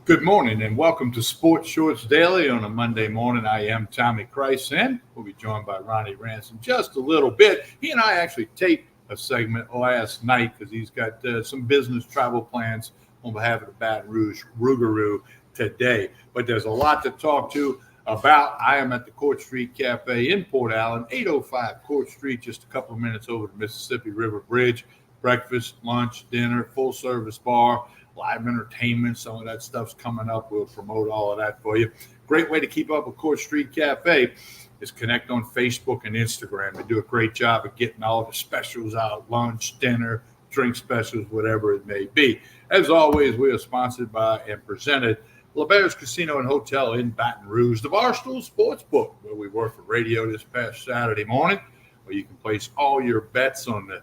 Good morning and welcome to Sports Shorts Daily on a Monday morning. I am Tommy Christ and we'll be joined by Ronnie Ransom just a little bit. He and I actually taped a segment last night because he's got some business travel plans on behalf of the Baton Rouge Rougarou today. But there's a lot to talk to about. I am at the Court Street Cafe in Port Allen, 805 Court Street, just a couple of minutes over the Mississippi River Bridge. Breakfast, lunch, dinner, full service bar, live entertainment, some of that stuff's coming up. We'll promote all of that for you. Great way to keep up with Court Street Cafe is connect on Facebook and Instagram. They do a great job of getting all the specials out, lunch, dinner, drink specials, whatever it may be. As always, we are sponsored by and presented LeBaird's Casino and Hotel in Baton Rouge, the Barstool Sportsbook, where we worked for radio this past Saturday morning, where you can place all your bets on the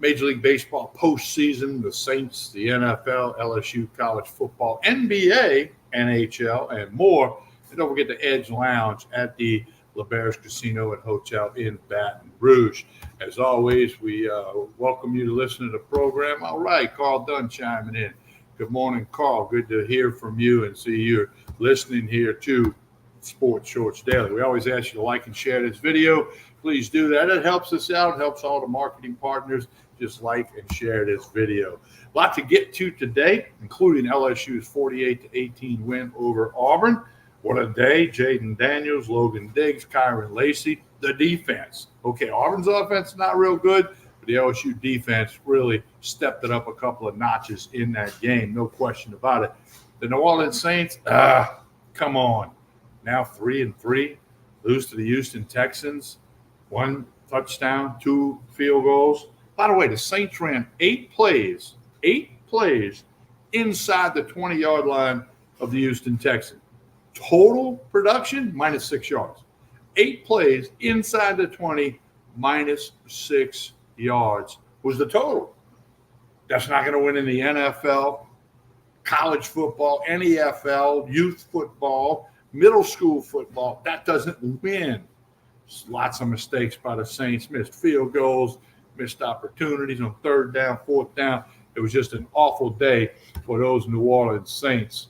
Major League Baseball postseason, the Saints, the NFL, LSU, college football, NBA, NHL, and more. And don't forget the Edge Lounge at the LeBaird's Casino and Hotel in Baton Rouge. As always, we welcome you to listen to the program. All right, Carl Dunn chiming in. Good morning, Carl. Good to hear from you and see you listening here to Sports Shorts Daily. We always ask you to like and share this video. Please do that. It helps us out, helps all the marketing partners. Just like and share this video. A lot to get to today, including LSU's 48-18 win over Auburn. What a day. Jaden Daniels, Logan Diggs, Kyron Lacey, the defense. Okay, Auburn's offense is not real good, but the LSU defense really stepped it up a couple of notches in that game. No question about it. The New Orleans Saints, come on. Now 3-3, lose to the Houston Texans. 1 touchdown, 2 field goals. By the way, the Saints ran 8 plays inside the 20-yard line of the Houston Texans. Total production, minus 6 yards. 8 plays inside the 20, minus 6 yards was the total. That's not going to win in the NFL, college football, NFL, youth football, middle school football. That doesn't win. Lots of mistakes by the Saints, missed field goals, missed opportunities on 3rd down, 4th down. It was just an awful day for those New Orleans Saints.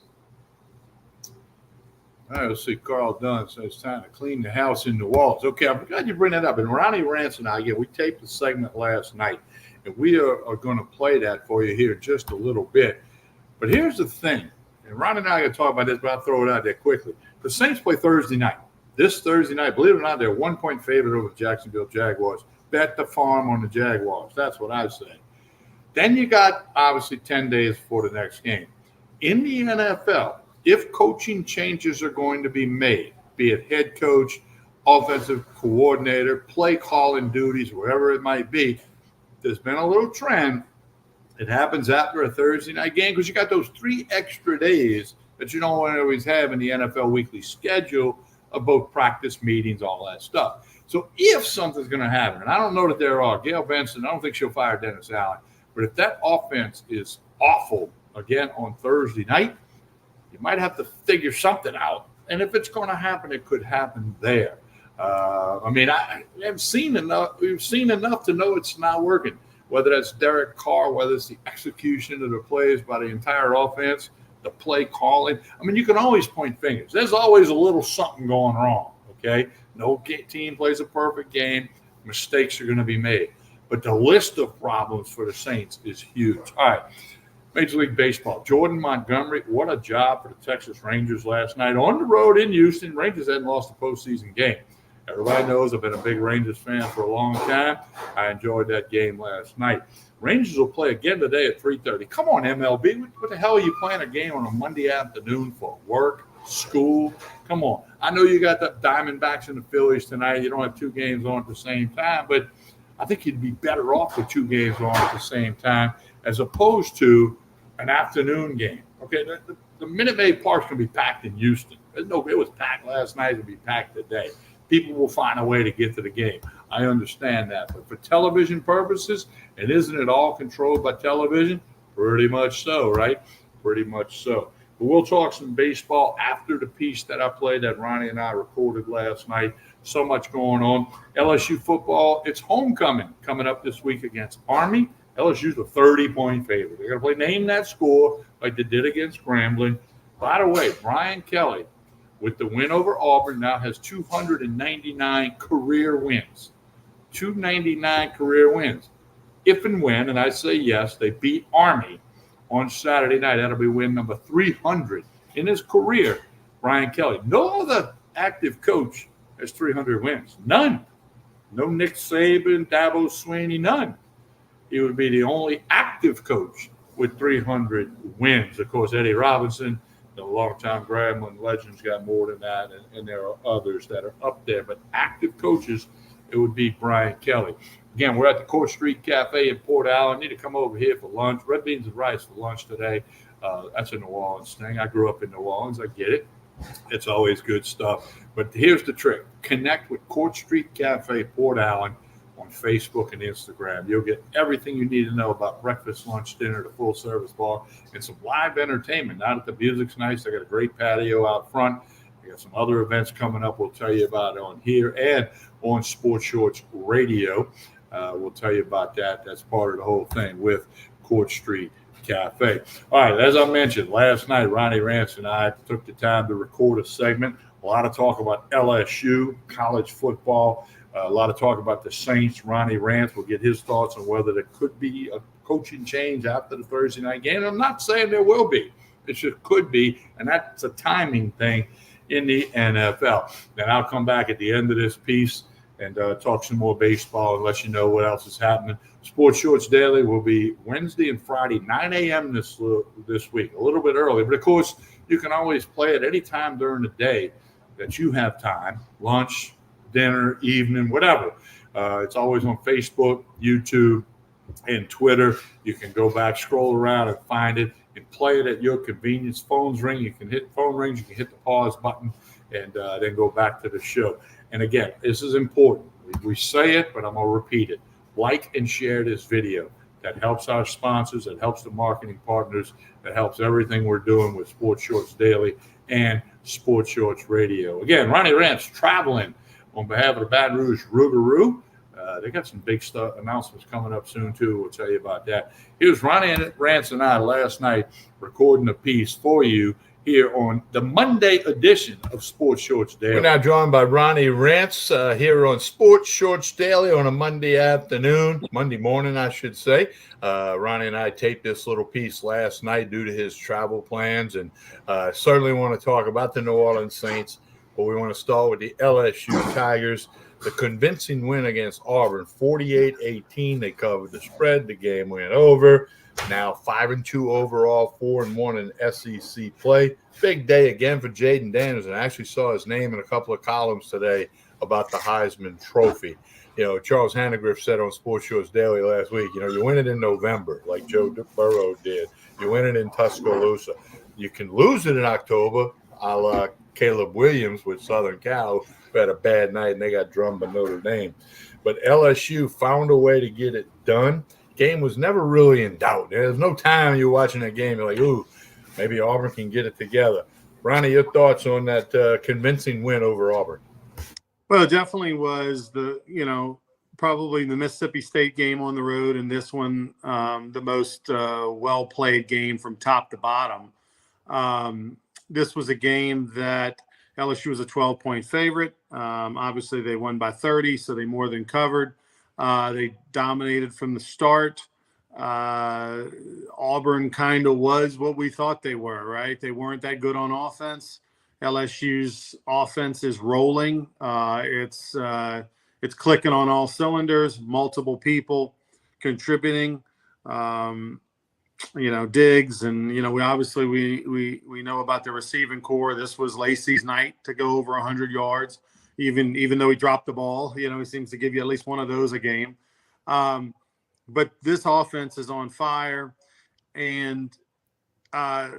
All right, let's see. Carl Dunn says it's time to clean the house in New Orleans. Okay, I'm glad you bring that up. And Ronnie Ransom and I, we taped the segment last night, and we are going to play that for you here just a little bit. But here's the thing, and Ronnie and I are going to talk about this, but I'll throw it out there quickly. The Saints play Thursday night. This Thursday night, believe it or not, they're 1-point favorite over the Jacksonville Jaguars. Bet the farm on the Jaguars. That's what I say. Then you got, obviously, 10 days before the next game. In the NFL, if coaching changes are going to be made, be it head coach, offensive coordinator, play calling duties, wherever it might be, there's been a little trend. It happens after a Thursday night game because you got those 3 extra days that you don't always have in the NFL weekly schedule of both practice, meetings, all that stuff. So if something's going to happen, and I don't know that there are, Gail Benson, I don't think she'll fire Dennis Allen, but if that offense is awful again on Thursday night, you might have to figure something out. And if it's going to happen, it could happen there. I've seen enough. We've seen enough to know it's not working, whether that's Derek Carr, whether it's the execution of the plays by the entire offense, the play calling. You can always point fingers. There's always a little something going wrong, okay? No team plays a perfect game. Mistakes are going to be made. But the list of problems for the Saints is huge. All right, Major League Baseball. Jordan Montgomery, what a job for the Texas Rangers last night. On the road in Houston, Rangers hadn't lost a postseason game. Everybody knows I've been a big Rangers fan for a long time. I enjoyed that game last night. Rangers will play again today at 3:30. Come on, MLB. What the hell are you playing a game on a Monday afternoon for? Work? School? Come on. I know you got the Diamondbacks and the Phillies tonight. You don't have 2 games on at the same time, but I think you'd be better off with 2 games on at the same time as opposed to an afternoon game. Okay, the Minute Maid Park's going to be packed in Houston. It was packed last night. It'll be packed today. People will find a way to get to the game. I understand that. But for television purposes, and isn't it all controlled by television? Pretty much so, right? Pretty much so. But we'll talk some baseball after the piece that I played that Ronnie and I recorded last night. So much going on. LSU football, it's homecoming coming up this week against Army. LSU's a 30-point favorite. They're going to play name that score like they did against Grambling. By the way, Brian Kelly, with the win over Auburn, now has 299 career wins. 299 career wins. If and when, and I say yes, they beat Army on Saturday night, that'll be win number 300 in his career, Brian Kelly. No other active coach has 300 wins. None. No Nick Saban, Dabo Swinney, none. He would be the only active coach with 300 wins. Of course, Eddie Robinson, the longtime Grambling legends, got more than that, and there are others that are up there. But active coaches, it would be Brian Kelly. Again, we're at the Court Street Cafe in Port Allen. Need to come over here for lunch. Red beans and rice for lunch today. That's a New Orleans thing. I grew up in New Orleans. I get it. It's always good stuff. But here's the trick. Connect with Court Street Cafe, Port Allen, on Facebook and Instagram. You'll get everything you need to know about breakfast, lunch, dinner, the full service bar, and some live entertainment. Now that the music's nice, I got a great patio out front. I got some other events coming up we'll tell you about on here and on Sports Shorts Radio. We'll tell you about that. That's part of the whole thing with Court Street Cafe. All right, as I mentioned, last night, Ronnie Rance and I took the time to record a segment. A lot of talk about LSU, college football, a lot of talk about the Saints. Ronnie Rance will get his thoughts on whether there could be a coaching change after the Thursday night game. I'm not saying there will be. It just could be, and that's a timing thing in the NFL. Then I'll come back at the end of this piece and talk some more baseball and let you know what else is happening. Sports Shorts Daily will be Wednesday and Friday, 9 a.m. this week, a little bit early. But, of course, you can always play it any time during the day that you have time, lunch, dinner, evening, whatever. It's always on Facebook, YouTube, and Twitter. You can go back, scroll around, and find it and play it at your convenience. Phones ring. You can hit phone rings. You can hit the pause button and then go back to the show. And again, this is important. We say it, but I'm going to repeat it. Like and share this video. That helps our sponsors. That helps the marketing partners. That helps everything we're doing with Sports Shorts Daily and Sports Shorts Radio. Again, Ronnie Rance traveling on behalf of the Baton Rouge Rougarou. They got some big stuff announcements coming up soon, too. We'll tell you about that. Here's Ronnie Rance and I last night recording a piece for you here on the Monday edition of Sports Shorts Daily. We're now joined by Ronnie Rance here on Sports Shorts Daily on a Monday morning, I should say. Ronnie and I taped this little piece last night due to his travel plans, and certainly want to talk about the New Orleans Saints, but we want to start with the LSU Tigers. The convincing win against Auburn, 48-18. They covered the spread. The game went over. Now 5-2 overall, 4-1 in SEC play. Big day again for Jaden Daniels. And I actually saw his name in a couple of columns today about the Heisman Trophy. You know, Charles Hannegriff said on Sports Shorts Daily last week, you win it in November like Joe Burrow did. You win it in Tuscaloosa. You can lose it in October, a la Caleb Williams with Southern Cal, who had a bad night and they got drummed by Notre Dame. But LSU found a way to get it done. Game was never really in doubt. There's no time you're watching that game, you're like, ooh, maybe Auburn can get it together. Ronnie, your thoughts on that convincing win over Auburn? Well, it definitely was probably the Mississippi State game on the road, and this one the most well-played game from top to bottom. This was a game that LSU was a 12-point favorite. Obviously, they won by 30, so they more than covered. They dominated from the start. Auburn kind of was what we thought they were, right? They weren't that good on offense. LSU's offense is rolling. It's clicking on all cylinders, multiple people contributing. Diggs, and we obviously we know about the receiving core. This was Lacey's night to go over 100 yards. Even though he dropped the ball, he seems to give you at least one of those a game. But this offense is on fire, and I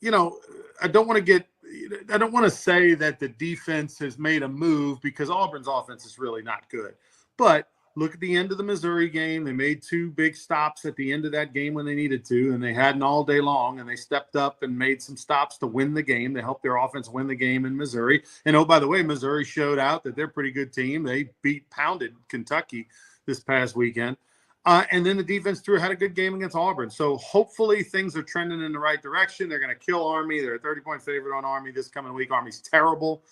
don't want to say that the defense has made a move, because Auburn's offense is really not good. But look at the end of the Missouri game. They made two big stops at the end of that game when they needed to, and they hadn't all day long, and they stepped up and made some stops to win the game. They helped their offense win the game in Missouri. And, oh, by the way, Missouri showed out that they're a pretty good team. They pounded Kentucky this past weekend. And then the defense had a good game against Auburn. So hopefully things are trending in the right direction. They're going to kill Army. They're a 30-point favorite on Army this coming week. Army's terrible.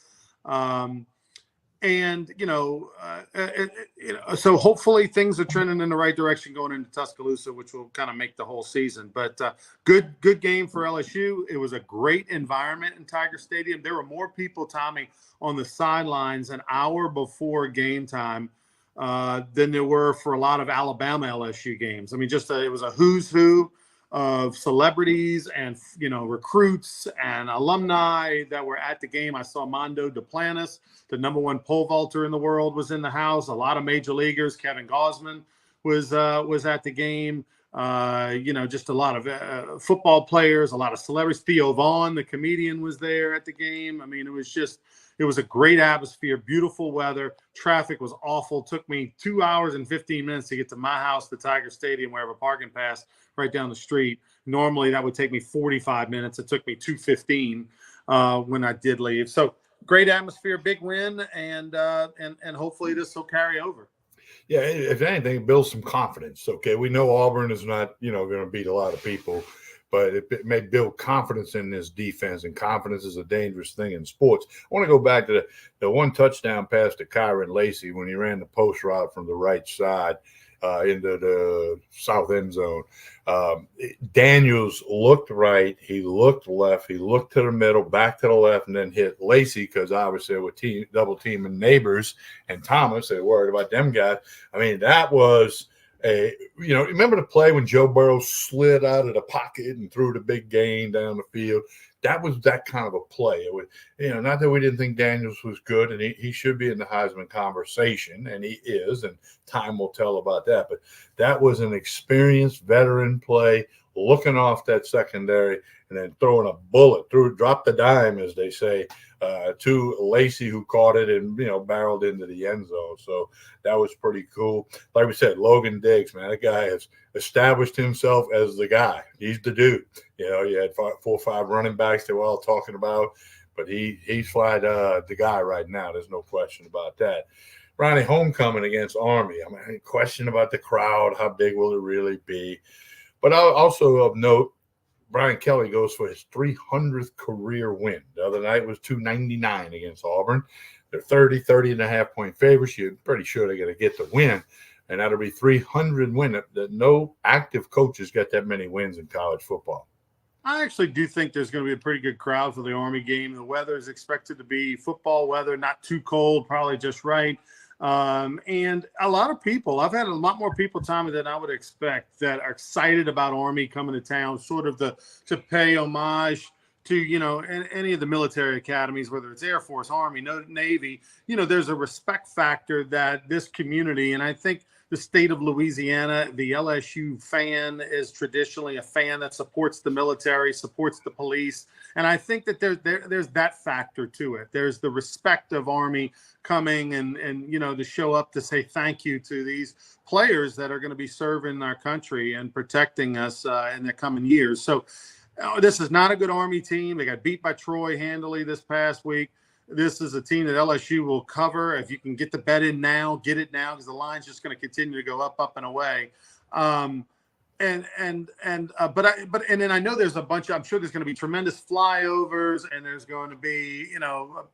So hopefully things are trending in the right direction going into Tuscaloosa, which will kind of make the whole season. But good game for LSU. It was a great environment in Tiger Stadium. There were more people, Tommy, on the sidelines an hour before game time than there were for a lot of Alabama LSU games. I mean, it was a who's who of celebrities and, recruits and alumni that were at the game. I saw Mondo Duplantis, the #1 pole vaulter in the world, was in the house. A lot of major leaguers. Kevin Gausman was at the game. Just a lot of football players, a lot of celebrities. Theo Vaughn, the comedian, was there at the game. I mean, it was a great atmosphere, beautiful weather. Traffic was awful. Took me 2 hours and 15 minutes to get to my house, the Tiger Stadium, where I have a parking pass right down the street. Normally that would take me 45 minutes. It took me 2:15 when I did leave. So great atmosphere, big win, and hopefully this will carry over. Yeah, if anything, it builds some confidence. Okay, we know Auburn is not, going to beat a lot of people, but it may build confidence in this defense, and confidence is a dangerous thing in sports. I want to go back to the one touchdown pass to Kyron Lacey when he ran the post route from the right side into the south end zone. Daniels looked right, he looked left, he looked to the middle, back to the left, and then hit Lacey because obviously with double teaming Neighbors and Thomas, they were worried about them guys. I mean, that was remember the play when Joe Burrow slid out of the pocket and threw the big gain down the field? That was that kind of a play. It was, not that we didn't think Daniels was good, and he should be in the Heisman conversation, and he is, and time will tell about that. But that was an experienced veteran play, looking off that secondary and then throwing a bullet drop the dime, as they say, to Lacey, who caught it and, barreled into the end zone. So that was pretty cool. Like we said, Logan Diggs, man, that guy has established himself as the guy. He's the dude. You had 4 or 5 running backs they were all talking about, but he's flat the guy right now. There's no question about that. Ronnie, homecoming against Army. I mean, question about the crowd. How big will it really be? But also of note, Brian Kelly goes for his 300th career win. The other night was 299 against Auburn. They're 30.5 point favorites. You're pretty sure they're going to get the win. And that'll be 300 win. No active coaches get that many wins in college football. I actually do think there's going to be a pretty good crowd for the Army game. The weather is expected to be football weather, not too cold, probably just right. And a lot of people, I've had a lot more people, Tommy, than I would expect, that are excited about Army coming to town, sort of to pay homage to, any of the military academies, whether it's Air Force, Army, Navy. There's a respect factor that this community, and I think the state of Louisiana, the LSU fan is traditionally a fan that supports the military, supports the police. And I think that there's that factor to it. There's the respect of Army coming and to show up to say thank you to these players that are going to be serving our country and protecting us in the coming years. So this is not a good Army team. They got beat by Troy handily this past week. This is a team that LSU will cover. If you can get the bet in now, get it now, because the line's just going to continue to go up and away. But then I know there's a bunch of, I'm sure there's going to be tremendous flyovers, and there's going to be,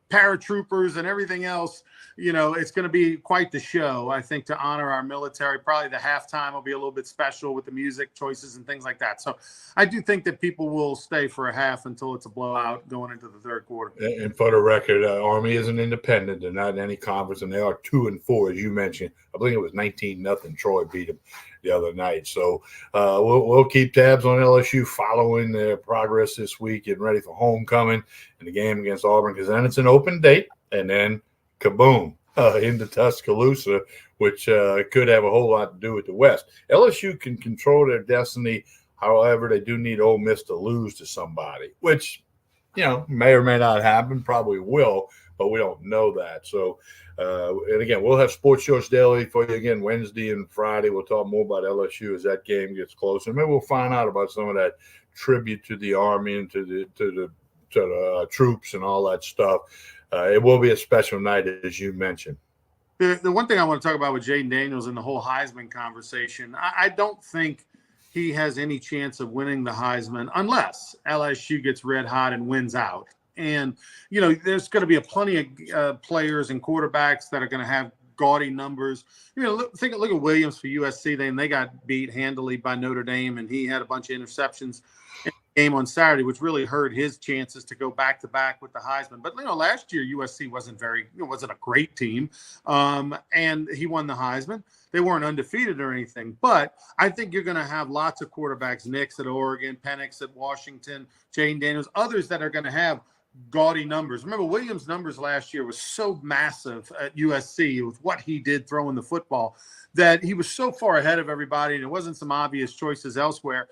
paratroopers and everything else. It's going to be quite the show, I think, to honor our military. Probably the halftime will be a little bit special with the music choices and things like that. So I do think that people will stay for a half until it's a blowout going into the third quarter. And for the record, Army isn't independent. They're not in any conference, and they are 2-4, as you mentioned. I believe it was 19-0. Troy beat them the other night. So we'll keep tabs on LSU following their progress this week, getting ready for homecoming and the game against Auburn, because then it's an open date, and then kaboom, into Tuscaloosa, which could have a whole lot to do with the West. LSU can control their destiny. However, they do need Ole Miss to lose to somebody, which, may or may not happen, probably will, but we don't know that. So, and again, we'll have Sports Shorts Daily for you again Wednesday and Friday. We'll talk more about LSU as that game gets closer. Maybe we'll find out about some of that tribute to the Army and to the troops and all that stuff. It will be a special night, as you mentioned. The one thing I want to talk about with Jaden Daniels and the whole Heisman conversation, I don't think he has any chance of winning the Heisman unless LSU gets red hot and wins out. And, there's going to be plenty of players and quarterbacks that are going to have gaudy numbers. Look at Williams for USC. They got beat handily by Notre Dame, and he had a bunch of interceptions in the game on Saturday, which really hurt his chances to go back-to-back with the Heisman. But, last year USC wasn't a great team, and he won the Heisman. They weren't undefeated or anything. But I think you're going to have lots of quarterbacks, Nix at Oregon, Penix at Washington, Jaden Daniels, others that are going to have gaudy numbers. Remember, Williams' numbers last year was so massive at USC with what he did throwing the football that he was so far ahead of everybody, and there wasn't some obvious choices elsewhere.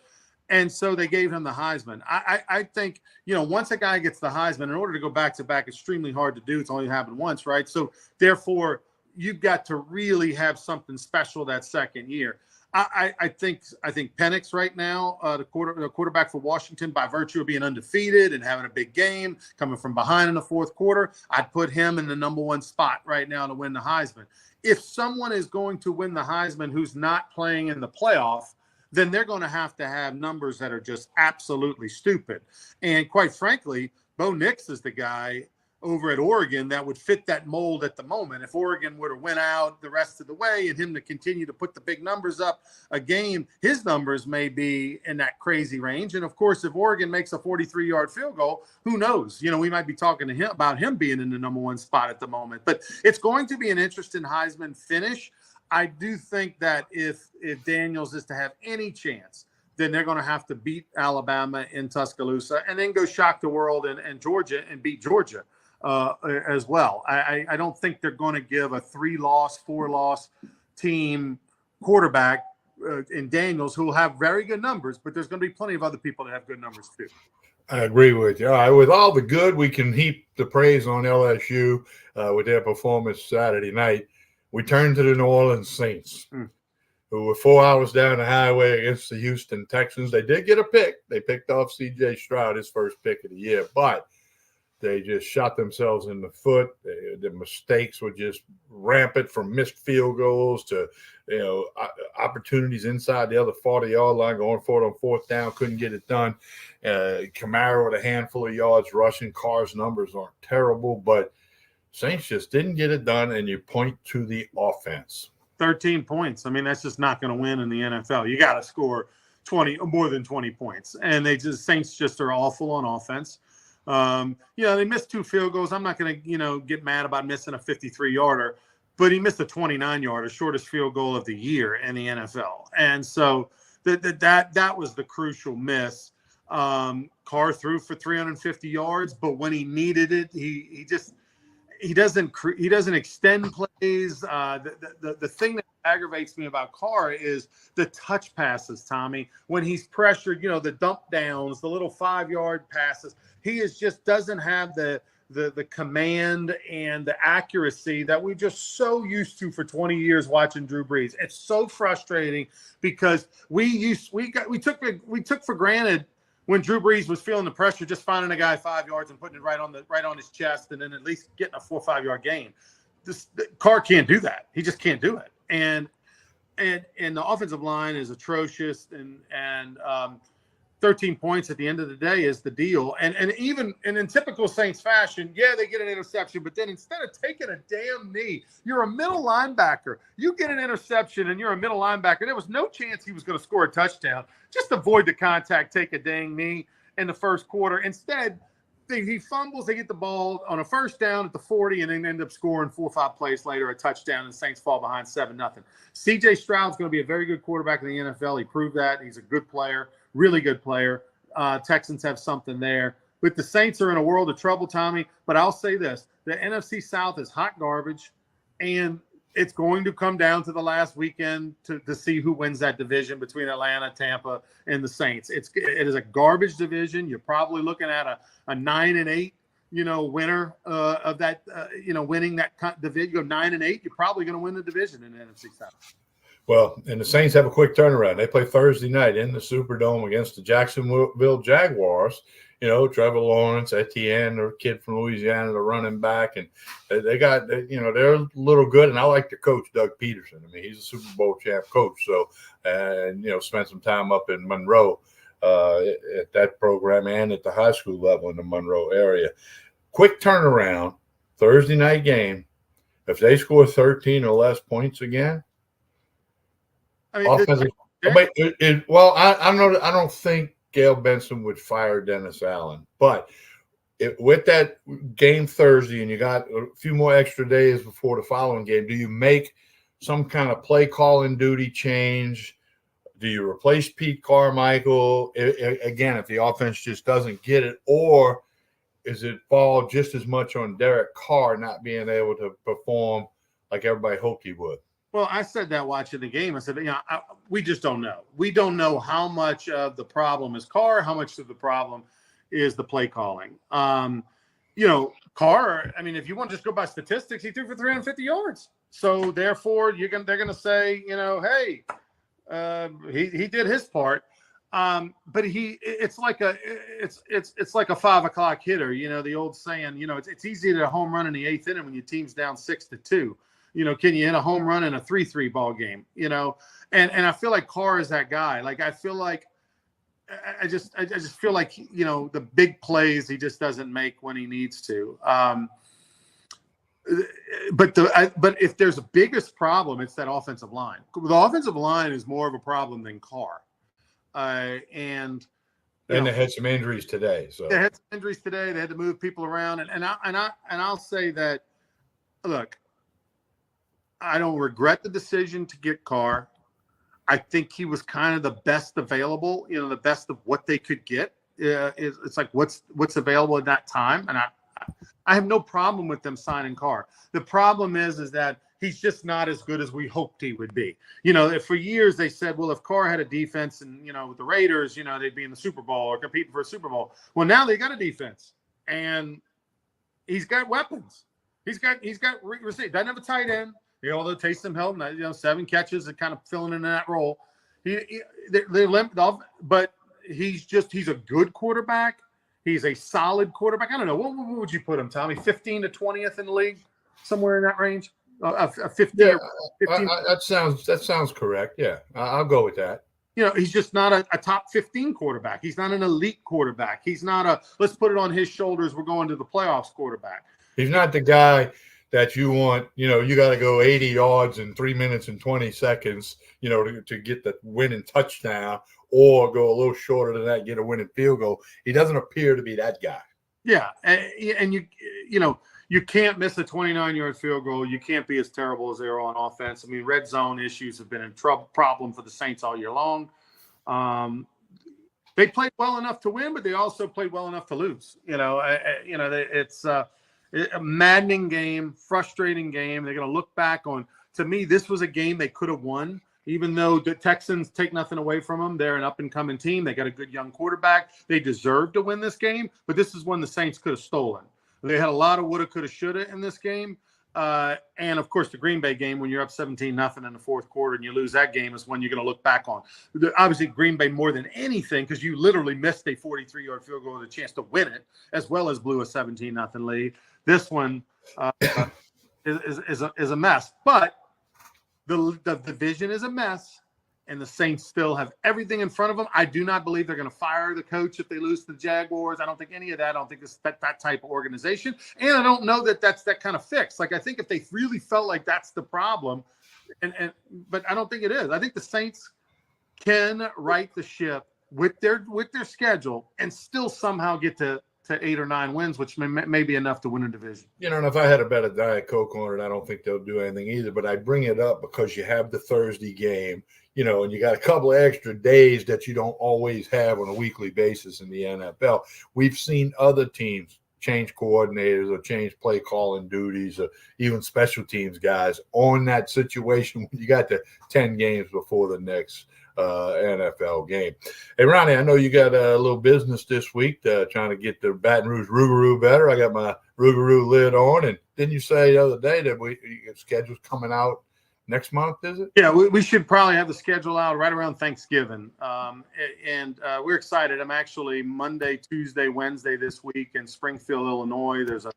And so they gave him the Heisman. I think, once a guy gets the Heisman, in order to go back-to-back, extremely hard to do. It's only happened once, right? So, therefore, you've got to really have something special that second year. I think Penix right now, the quarterback for Washington, by virtue of being undefeated and having a big game, coming from behind in the fourth quarter, I'd put him in the number one spot right now to win the Heisman. If someone is going to win the Heisman who's not playing in the playoff, then they're going to have numbers that are just absolutely stupid. And quite frankly, Bo Nix is the guy over at Oregon that would fit that mold at the moment. If Oregon were to win out the rest of the way and him to continue to put the big numbers up a game, his numbers may be in that crazy range. And of course, if Oregon makes a 43-yard field goal, who knows? We might be talking to him about him being in the number one spot at the moment. But it's going to be an interesting Heisman finish. I do think that if Daniels is to have any chance, then they're going to have to beat Alabama in Tuscaloosa and then go shock the world and Georgia and beat Georgia as well. I don't think they're going to give a 3-loss, 4-loss team quarterback in Daniels who will have very good numbers, but there's going to be plenty of other people that have good numbers too. I agree with you. All right, with all the good, we can heap the praise on LSU with their performance Saturday night. We turn to the New Orleans Saints, who were 4 hours down the highway against the Houston Texans. They did get a pick. They picked off C.J. Stroud, his first pick of the year, but they just shot themselves in the foot. The mistakes were just rampant, from missed field goals to opportunities inside the other 40-yard line, going for it on fourth down, couldn't get it done. Camaro with a handful of yards rushing. Carr's numbers aren't terrible, but Saints just didn't get it done, and you point to the offense. 13 points. I mean, that's just not going to win in the NFL. You got to score more than 20 points, and Saints just are awful on offense. They missed 2 field goals. I'm not going to, get mad about missing a 53-yarder, but he missed a 29-yarder, shortest field goal of the year in the NFL. And so that was the crucial miss. Carr threw for 350 yards, but when he needed it, he doesn't extend plays. The thing that aggravates me about Carr is the touch passes, Tommy. When he's pressured, the dump downs, the little 5-yard passes, he just doesn't have the command and the accuracy that we're just so used to for 20 years watching Drew Brees. It's so frustrating because we took for granted when Drew Brees was feeling the pressure, just finding a guy 5 yards and putting it right on his chest, and then at least getting a 4 or 5 yard gain. Carr can't do that. He just can't do it. And the offensive line is atrocious, and 13 points at the end of the day is the deal. And in typical Saints fashion, they get an interception, but then instead of taking a damn knee, you're a middle linebacker. You get an interception and you're a middle linebacker. There was no chance he was going to score a touchdown. Just avoid the contact, take a dang knee in the first quarter. Instead, he fumbles, they get the ball on a first down at the 40, and then end up scoring 4 or 5 plays later, a touchdown, and the Saints fall behind 7-0. C.J. Stroud's going to be a very good quarterback in the NFL. He proved that. He's a good player, really good player. Texans have something there. But the Saints are in a world of trouble, Tommy. But I'll say this. The NFC South is hot garbage, and it's going to come down to the last weekend to see who wins that division between Atlanta, Tampa, and the Saints. It is a garbage division. You're probably looking at a 9-8, winner of that, winning that division. You go 9-8, you're probably going to win the division in the NFC South. Well, and the Saints have a quick turnaround. They play Thursday night in the Superdome against the Jacksonville Jaguars. You know, Trevor Lawrence, Etienne, the kid from Louisiana, the running back, and they got, they're a little good. And I like the coach, Doug Peterson. I mean, he's a Super Bowl champ coach. So, and spent some time up in Monroe at that program and at the high school level in the Monroe area. Quick turnaround, Thursday night game. If they score 13 or less points again, I don't think Gail Benson would fire Dennis Allen, but with that game Thursday, and you got a few more extra days before the following game, do you make some kind of play calling duty change? Do you replace Pete Carmichael again if the offense just doesn't get it, or is it fall just as much on Derek Carr not being able to perform like everybody hoped he would? Well, I said that watching the game. I said, we just don't know. We don't know how much of the problem is Carr, how much of the problem is the play calling. Carr, I mean, if you want to just go by statistics, he threw for 350 yards. So therefore, they're going to say, hey, he did his part. But it's like a 5 o'clock hitter. The old saying, it's easy to home run in the 8th inning when your team's down 6-2. Can you hit a home run in a 3-3 ball game? And I feel like Carr is that guy. Like, I feel like I just feel like, the big plays he just doesn't make when he needs to. But if there's a biggest problem, it's that offensive line. The offensive line is more of a problem than Carr. And they had some injuries today. So they had some injuries today. They had to move people around. And I'll say that, look, I don't regret the decision to get Carr. I think he was kind of the best available, the best of what they could get. It's like what's available at that time. And I have no problem with them signing Carr. The problem is that he's just not as good as we hoped he would be. For years they said, well, if Carr had a defense and, with the Raiders, they'd be in the Super Bowl or competing for a Super Bowl. Well, now they got a defense and he's got weapons. He's got receive. Doesn't have a tight end. Although Taysom Hill, 7 catches and kind of filling in that role. They're limped off, but he's a good quarterback. He's a solid quarterback. I don't know. What would you put him, Tommy? 15 to 20th in the league? Somewhere in that range? 15? Yeah, 15? That sounds correct. Yeah, I'll go with that. He's just not a top 15 quarterback. He's not an elite quarterback. He's not let's put it on his shoulders, we're going to the playoffs quarterback. He's not the guy that you want, you got to go 80 yards in 3 minutes and 20 seconds, to get the winning touchdown, or go a little shorter than that, get a winning field goal. He doesn't appear to be that guy. Yeah. And you can't miss a 29-yard field goal. You can't be as terrible as they are on offense. I mean, red zone issues have been a problem for the Saints all year long. They played well enough to win, but they also played well enough to lose. It's a maddening game, frustrating game. They're going to look back on. To me, this was a game they could have won, even though the Texans take nothing away from them. They're an up-and-coming team. They got a good young quarterback. They deserve to win this game, but this is one the Saints could have stolen. They had a lot of woulda, coulda, shoulda in this game. And, of course, the Green Bay game, when you're up 17-0 in the fourth quarter and you lose that game, is one you're going to look back on. Obviously, Green Bay more than anything, because you literally missed a 43-yard field goal with a chance to win it, as well as blew a 17-0 lead. This one is a mess. But the division is a mess, and the Saints still have everything in front of them. I do not believe they're going to fire the coach if they lose to the Jaguars. I don't think any of that. I don't think it's that type of organization. And I don't know that that's that kind of fix. Like, I think if they really felt like that's the problem, but I don't think it is. I think the Saints can right the ship with their schedule and still somehow get to 8 or 9 wins, which may be enough to win a division. And if I had a bet of Diet Coke on it, I don't think they'll do anything either. But I bring it up because you have the Thursday game, and you got a couple of extra days that you don't always have on a weekly basis in the NFL. We've seen other teams change coordinators or change play calling duties or even special teams guys on that situation when you got the 10 games before the next NFL game. Hey, Ronnie, I know you got a little business this week trying to get the Baton Rouge Rougarou better. I got my Rougarou lid on, and didn't you say the other day that your schedule's coming out next month, is it? Yeah, we should probably have the schedule out right around Thanksgiving. And we're excited. I'm actually Monday, Tuesday, Wednesday this week in Springfield, Illinois. There's a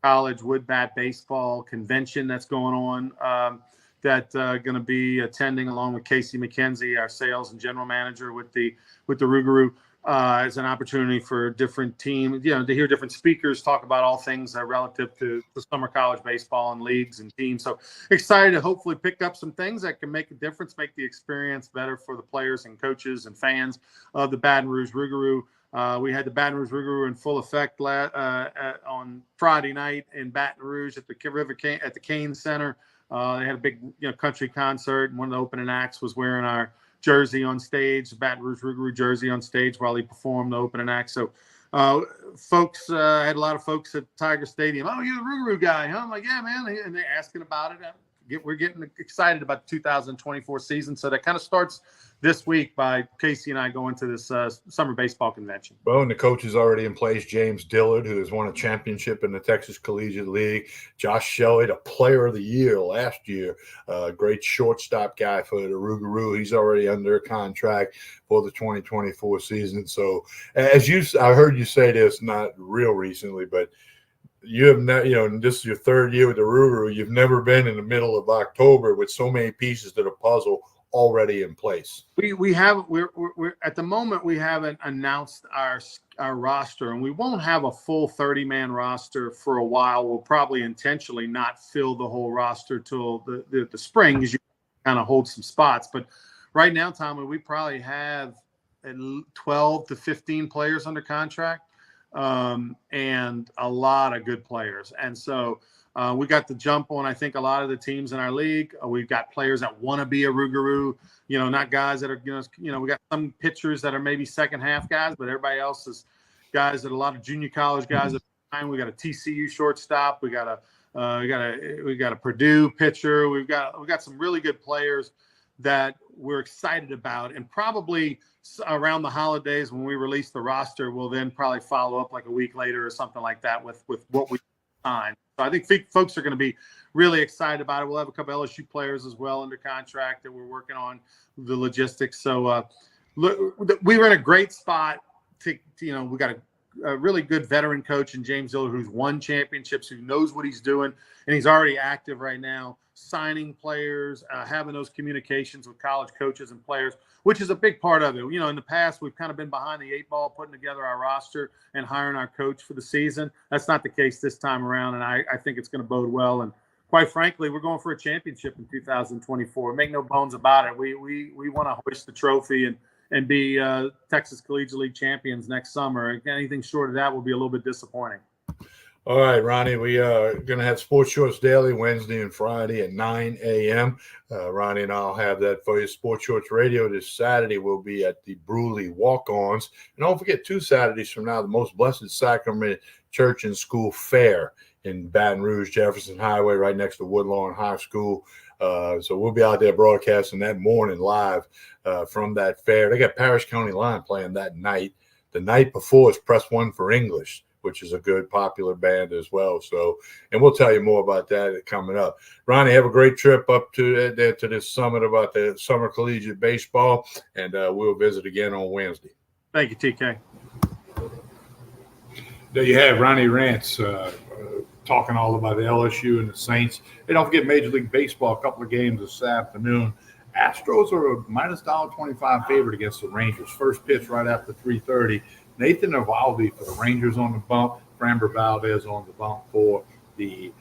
college wood bat baseball convention that's going on that going to be attending along with Casey McKenzie, our sales and general manager with the Rougarou. As an opportunity for different teams, to hear different speakers talk about all things relative to summer college baseball and leagues and teams. So excited to hopefully pick up some things that can make a difference, make the experience better for the players and coaches and fans of the Baton Rouge Rougarou. We had the Baton Rouge Rougarou in full effect on Friday night in Baton Rouge at the Cain Center. They had a big country concert, and one of the opening acts was wearing our jersey on stage, Baton Rouge Rougarou jersey on stage while he performed the opening act. So folks, had a lot of folks at Tiger Stadium. Oh, you're the Rougarou guy, huh? I'm like, yeah, man. And they're asking about it. We're getting excited about the 2024 season. So that kind of starts this week by Casey and I going to this summer baseball convention. Well, and the coach is already in place, James Dillard, who has won a championship in the Texas Collegiate League. Josh Shelley, the player of the year last year, great shortstop guy for the Rougarou. He's already under contract for the 2024 season. So I heard you say this not real recently, but you have not, this is your third year with the Rougarou. You've never been in the middle of October with so many pieces to the puzzle already in place. We're at the moment we haven't announced our roster, and we won't have a full 30-man roster for a while. We'll probably intentionally not fill the whole roster till the spring, as you kind of hold some spots. But right now, Tommy, we probably have 12 to 15 players under contract, and a lot of good players. And so we got the jump on, I think, a lot of the teams in our league. We've got players that want to be a Rougarou, not guys that are, we got some pitchers that are maybe second half guys, but everybody else is guys that a lot of junior college guys. We got a TCU shortstop. We got a Purdue pitcher. We've got some really good players that we're excited about, and probably around the holidays when we release the roster, we'll then probably follow up like a week later or something like that with what we signed. So I think folks are going to be really excited about it. We'll have a couple LSU players as well under contract that we're working on the logistics. So we were in a great spot to we got a really good veteran coach in James Dillard who's won championships, who knows what he's doing, and he's already active right now, signing players, having those communications with college coaches and players, which is a big part of it. In the past, we've kind of been behind the eight ball, putting together our roster and hiring our coach for the season. That's not the case this time around, and I think it's going to bode well. And quite frankly, we're going for a championship in 2024. Make no bones about it. We want to hoist the trophy and be Texas Collegiate League champions next summer. Anything short of that will be a little bit disappointing. All right, Ronnie, we are going to have Sports Shorts Daily Wednesday and Friday at 9 a.m. Ronnie and I'll have that for you. Sports Shorts Radio this Saturday will be at the Bruley Walk-Ons. And don't forget, 2 Saturdays from now, the Most Blessed Sacrament Church and School Fair in Baton Rouge, Jefferson Highway, right next to Woodlawn High School. So we'll be out there broadcasting that morning live from that fair. They got Parish County Line playing that night. The night before is Press One for English, which is a good popular band as well. So, and we'll tell you more about that coming up. Ronnie, have a great trip up to this summit about the summer collegiate baseball, and we'll visit again on Wednesday. Thank you, TK. There you have Ronnie Rance talking all about the LSU and the Saints. Hey, don't forget Major League Baseball, a couple of games this afternoon. Astros are a minus $1.25 favorite against the Rangers. First pitch right after 3:30. Nathan Eovaldi for the Rangers on the bump. Framber Valdez on the bump for the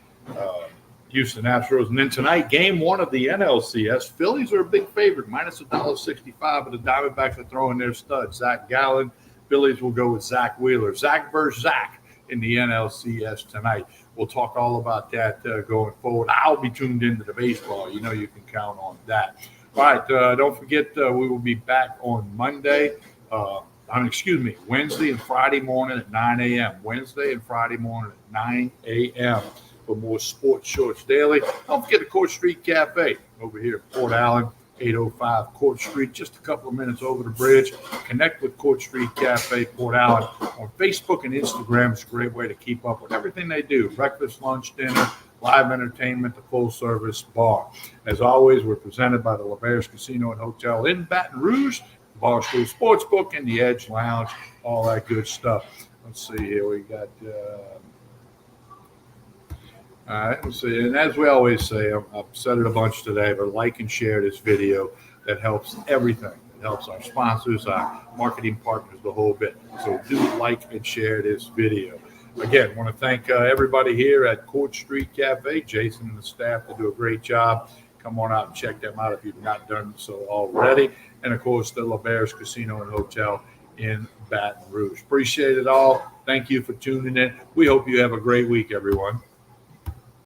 Houston Astros. And then tonight, game 1 of the NLCS. Phillies are a big favorite, minus $1.65, but the Diamondbacks are throwing their stud, Zach Gallen. Phillies will go with Zach Wheeler. Zach versus Zach in the NLCS tonight. We'll talk all about that going forward. I'll be tuned into the baseball. You can count on that. All right, don't forget we will be back on Wednesday and Friday morning at 9 a.m. Wednesday and Friday morning at 9 a.m. for more Sports Shorts Daily. Don't forget the Court Street Cafe over here at Port Allen, 805 Court Street, just a couple of minutes over the bridge. Connect with Court Street Cafe, Port Allen on Facebook and Instagram. It's a great way to keep up with everything they do, breakfast, lunch, dinner, live entertainment, the full-service bar. As always, we're presented by the LeBares Casino and Hotel in Baton Rouge, Barstool Sportsbook, and the Edge Lounge, all that good stuff. Let's see here. We got all right, let's see. And as we always say, I've said it a bunch today, but like and share this video. That helps everything. It helps our sponsors, our marketing partners, the whole bit. So do like and share this video. Again, want to thank everybody here at Court Street Cafe, Jason and the staff. They do a great job. Come on out and check them out if you've not done so already. And, of course, the LeBares Casino and Hotel in Baton Rouge. Appreciate it all. Thank you for tuning in. We hope you have a great week, everyone.